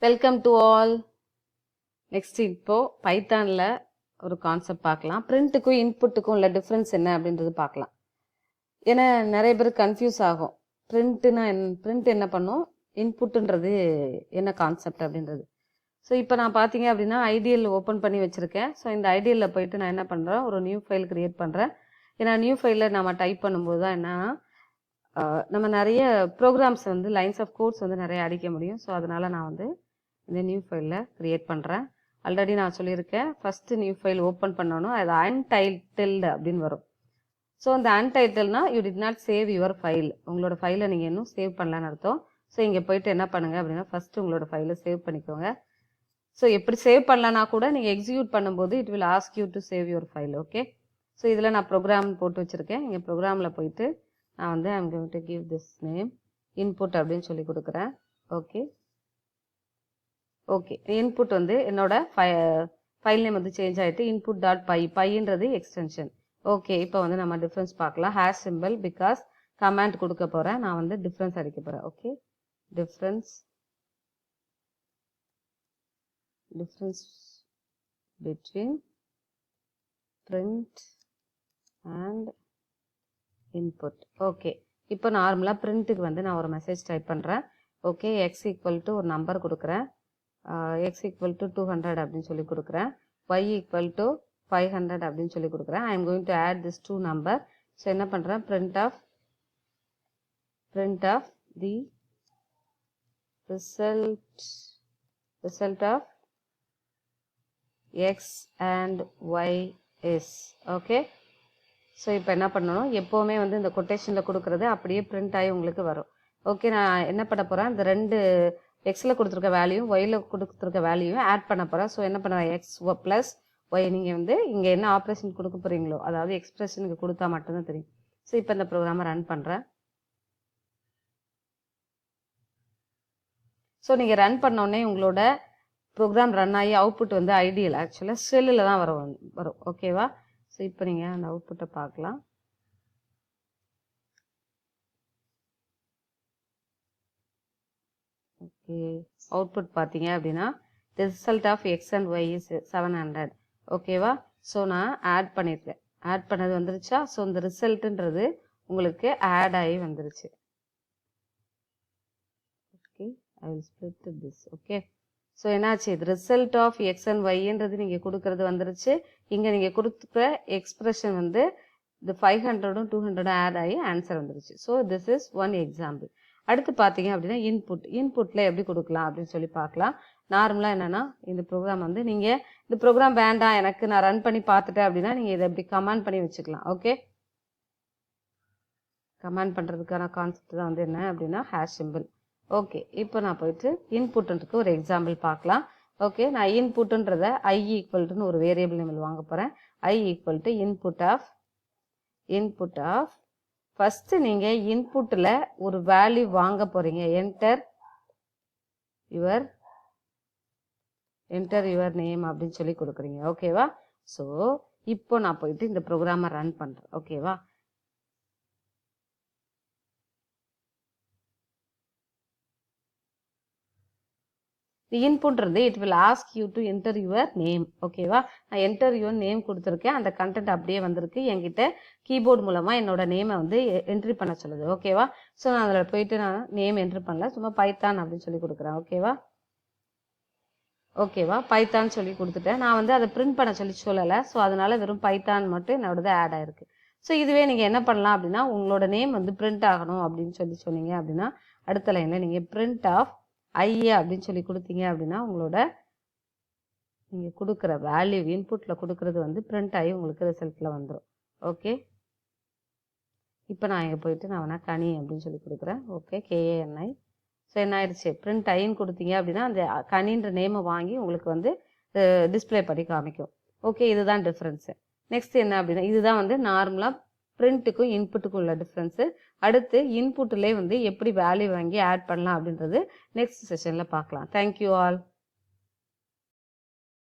Welcome to all. Next இப்போ பைத்தானில் ஒரு concept பார்க்கலாம். பிரிண்ட்டுக்கும் இன்புட்டுக்கும் உள்ள டிஃப்ரென்ஸ் என்ன அப்படின்றது பார்க்கலாம். ஏன்னா நிறைய பேர் கன்ஃபியூஸ் ஆகும். பிரிண்ட் என்ன பண்ணும், இன்புட்டுன்றது என்ன கான்செப்ட் அப்படின்றது. ஸோ இப்போ நான் பார்த்தீங்க அப்படின்னா ஐடியல் ஓப்பன் பண்ணி வச்சுருக்கேன். ஸோ இந்த ஐடியலில் போயிட்டு நான் என்ன பண்ணுறேன், ஒரு நியூ ஃபைல் க்ரியேட் பண்ணுறேன். ஏன்னா நியூ ஃபைலில் நம்ம டைப் பண்ணும்போது தான் என்னன்னா நம்ம நிறைய ப்ரோக்ராம்ஸ் வந்து லைன்ஸ் ஆஃப் கோட்ஸ் வந்து நிறைய அடிக்க முடியும். ஸோ அதனால் நான் வந்து இந்த நியூ ஃபைலில் க்ரியேட் பண்ணுறேன். ஆல்ரெடி நான் சொல்லியிருக்கேன், ஃபஸ்ட்டு நியூ ஃபைல் ஓப்பன் பண்ணணும், அது அன்டைட்டில்டு அப்படின்னு வரும். ஸோ அந்த அன்டைட்டில்னா you did not save your file, உங்களோட ஃபைலை நீங்கள் இன்னும் சேவ் பண்ணலான்னு அர்த்தம். ஸோ இங்கே போயிட்டு என்ன பண்ணுங்கள் அப்படின்னா ஃபஸ்ட்டு உங்களோட ஃபைலை சேவ் பண்ணிக்கோங்க. ஸோ எப்படி சேவ் பண்ணலன்னா கூட நீங்கள் எக்ஸிக்யூட் பண்ணும்போது it will ask you to save your file. Okay, so இதில் நான் ப்ரோக்ராம் போட்டு வச்சுருக்கேன். இங்கே ப்ரோக்ராமில் போயிட்டு நான் வந்து I'm going to give this name input அப்படின்னு சொல்லி கொடுக்குறேன். ஓகே ஓகே இன்புட் வந்து என்னோட ஃபைல் நேம் வந்து சேஞ்ச் ஆகிட்டு இன்புட் டாட் பைன்றது எக்ஸ்டென்ஷன். ஓகே, இப்போ வந்து நம்ம டிஃப்ரென்ஸ் பார்க்கலாம். ஹேஷ் சிம்பிள் பிகாஸ் கமாண்ட் கொடுக்க போகிறேன், நான் வந்து டிஃப்ரென்ஸ் அடிக்க போகிறேன். Okay, difference between print and input. Okay, இப்போ நார்மலாக பிரிண்ட்டுக்கு வந்து நான் ஒரு மெசேஜ் டைப் பண்ணுறேன். ஓகே, எக்ஸ் ஈக்குவல் டு ஒரு நம்பர் கொடுக்குறேன், எக்ஸ் ஈக்குவல் டு 200 அப்படின்னு சொல்லி கொடுக்குறேன், ஒய் ஈக்குவல் டு 500 அப்படின்னு சொல்லி கொடுக்குறேன். I am going to add this 2 number. So என்ன பண்ணுறேன், print of the result of x and y is. Okay, so இப்போ என்ன பண்ணணும், எப்போவுமே வந்து இந்த கொட்டேஷனில் கொடுக்குறது அப்படியே பிரிண்ட் ஆகி உங்களுக்கு வரும். ஓகே, நான் என்ன பண்ண போகிறேன், இந்த ரெண்டு எக்ஸில் கொடுத்துருக்க வேல்யூ ஒயில் கொடுத்துருக்க வேல்யூவும் ஆட் பண்ண போகிறேன். ஸோ என்ன பண்ணுறேன், எக்ஸ் ப்ளஸ் ஒய், நீங்கள் வந்து இங்கே என்ன ஆப்ரேஷன் கொடுக்க போகிறீங்களோ, அதாவது எக்ஸ்பிரஷனுக்கு கொடுத்தா மட்டும்தான் தெரியும். ஸோ இப்போ இந்த ப்ரோக்ராமை ரன் பண்ணுறேன். ஸோ நீங்கள் ரன் பண்ணோடனே உங்களோட ப்ரோக்ராம் ரன் ஆகி அவுட்புட் வந்து ஐடியல் ஆக்சுவலாக செல்லில் தான் வரும். ஓகேவா? ஸோ இப்போ நீங்கள் அந்த அவுட்புட்டை பார்க்கலாம். ஓகே, அவுட்புட் பார்த்தீங்க அப்படின்னா the result of X and Y is 700. ஓகேவா? ஸோ நான் ஆட் பண்ணியிருக்கேன், ஆட் பண்ணது வந்துருச்சா? ஸோ இந்த ரிசல்ட்டுன்றது உங்களுக்கு ஆட் ஆகி வந்துருச்சு. Okay, I will split this. Okay, so என்னாச்சு, இது ரிசல்ட் ஆஃப் எக்ஸ் அண்ட் ஒய்ன்றது நீங்கள் கொடுக்கறது வந்துருச்சு. இங்கே நீங்கள் கொடுக்குற எக்ஸ்பிரஷன் வந்து இந்த 500ம் 200 ஆட் ஆகி ஆன்சர் வந்துருச்சு. So this is one example. அடுத்து பார்த்தீங்க அப்படின்னா இன்புட்டில் எப்படி கொடுக்கலாம் அப்படின்னு சொல்லி பார்க்கலாம். நார்மலாக என்னென்னா இந்த ப்ரோக்ராம் வந்து நீங்கள் இந்த ப்ரோக்ராம் வேண்டாம் எனக்கு நான் ரன் பண்ணி பார்த்துட்டேன் அப்படின்னா நீங்கள் இதை எப்படி கமாண்ட் பண்ணி வச்சுக்கலாம். ஓகே, கமாண்ட் பண்ணுறதுக்கான கான்செப்ட் தான் வந்து என்ன அப்படின்னா ஹேஷ் சிம்பிள். ஓகே, இப்போ நான் போயிட்டு இன்புட்டுக்கு ஒரு எக்ஸாம்பிள் பார்க்கலாம். ஓகே, நான் இன்புட்டுன்றதை ஐ ஈக்குவல்ட்டுன்னு ஒரு வேரியபிள் நேமில் வாங்க போகிறேன். I equal to input of first நீங்கள் இன்புட்டில் ஒரு வேல்யூ வாங்க போகிறீங்க. என்டர் யுவர் நேம் அப்படின்னு சொல்லி கொடுக்குறீங்க. ஓகேவா? ஸோ இப்போ நான் போயிட்டு இந்த ப்ரோக்ராமை ரன் பண்ணுறேன். ஓகேவா? the inputன்றது it will ask you to enter your name. ஓகேவா? நான் enter your name கொடுத்துருக்கேன், அந்த கண்டென்ட் அப்படியே வந்திருக்கு. என்கிட்ட கீபோர்டு மூலமாக என்னோட நேமை வந்து என்ட்ரி பண்ண சொல்லுது. ஓகேவா? ஸோ நான் அதில் போயிட்டு நான் நேம் என்ட்ரி பண்ணல, சும்மா பைத்தான் அப்படின்னு சொல்லி கொடுக்குறேன். ஓகேவா? பைத்தான் சொல்லி கொடுத்துட்டேன். நான் வந்து அதை பிரிண்ட் பண்ண சொல்லலை. ஸோ அதனால வெறும் பைத்தான் மட்டும் என்னோடது ஆட் ஆயிருக்கு. ஸோ இதுவே நீங்கள் என்ன பண்ணலாம் அப்படின்னா உங்களோட நேம் வந்து பிரிண்ட் ஆகணும் அப்படின்னு சொன்னீங்க அப்படின்னா அடுத்த லைனில் நீங்கள் பிரிண்ட் ஆஃப் ஐஏ அப்படின்னு சொல்லி கொடுத்தீங்க அப்படின்னா உங்களோட நீங்கள் கொடுக்குற வேல்யூ இன்புட்டில் கொடுக்குறது வந்து பிரிண்ட் ஆகி உங்களுக்கு ரிசல்ட்டில் வந்துடும். ஓகே, இப்போ நான் இங்கே போயிட்டு நான் வேணா கனி அப்படின்னு சொல்லி கொடுக்குறேன். Okay, KANI. ஸோ என்ன ஆயிடுச்சு, பிரிண்ட் ஐன்னு கொடுத்தீங்க அப்படின்னா அந்த கனின்ற நேமை வாங்கி உங்களுக்கு வந்து டிஸ்பிளே பண்ணி காமிக்கும். ஓகே, இதுதான் டிஃப்ரென்ஸு. நெக்ஸ்ட் என்ன அப்படின்னா இதுதான் வந்து நார்மலாக பிரிண்ட்டுக்கும் இன்புட்டுக்கும் உள்ள டிஃப்ரென்ஸு. அடுத்து இன்புட்டிலே வந்து எப்படி வேல்யூ வாங்கி ஆட் பண்ணலாம் அப்படின்றது நெக்ஸ்ட் செஷனில் பார்க்கலாம். Thank you all.